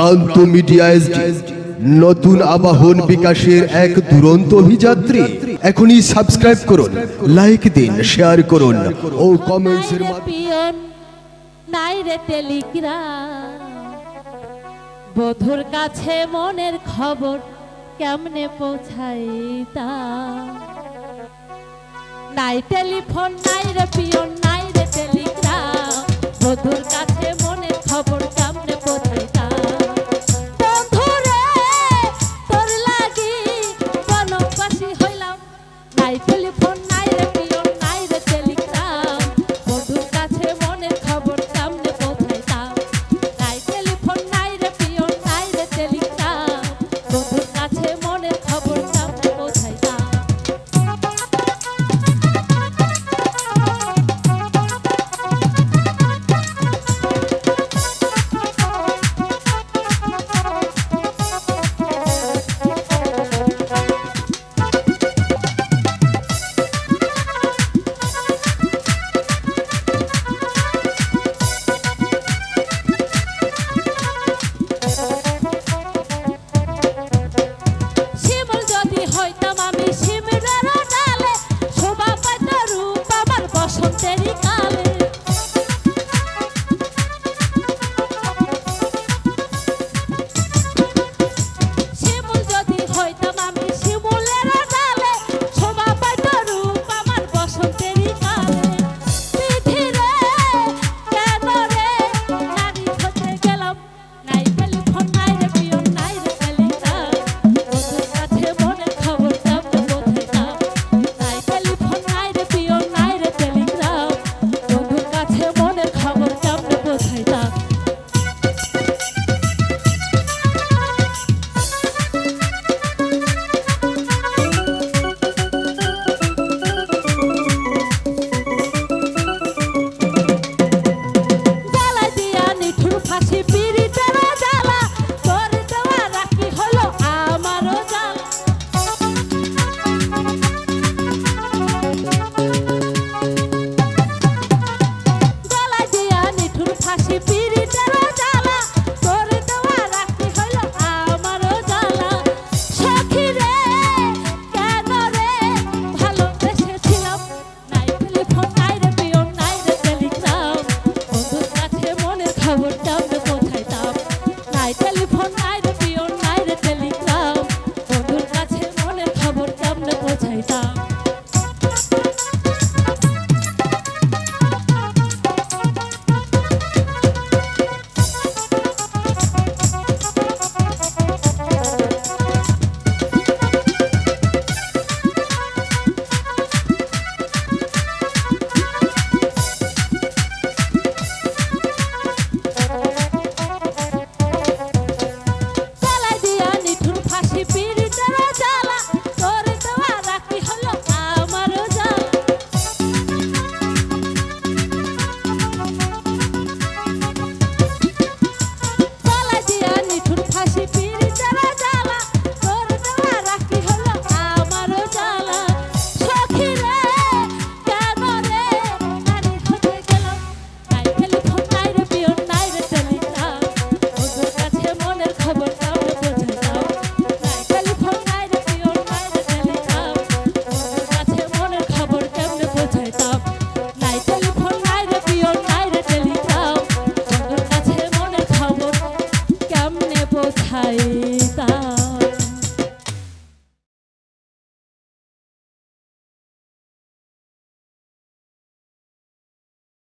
প্রান্ত media SD নতুন আবাহন বিকাশের এক দুরন্ত অভিযাত্রী। এখনই সাবস্ক্রাইব করুন, লাইক দিন, শেয়ার করুন ও কমেন্টসের মাধ্যমে। নাই রে টেলিগ্রাম, বধুর কাছে মনের খবর কেমনে পৌঁছাইতা। নাই টেলিফোন, নাই রে পিয়ন, নাই রে টেলিগ্রাম, বধুর কাছে মনের খবর কেমনে পৌঁছাইতা। বন্ধুরে তোর লাগি বনবাসী হইলাম, নাই টেলিফোন, নাই রে পিয়ন, নাই রে টেলিগ্রাম, বধুর কাছে মনের খবর কেমনে পৌঁছাইতা। নাই টেলিফোন, নাই রে পিয়ন, নাই রে টেলিগ্রাম, বধুর কাছে মনের খবর কেমনে পৌঁছাইতা। শিমুল যদি হইতাম আমি শিমুলের ডালে, শোভা পাইত রূপ আমার বসন্তেরই কালে।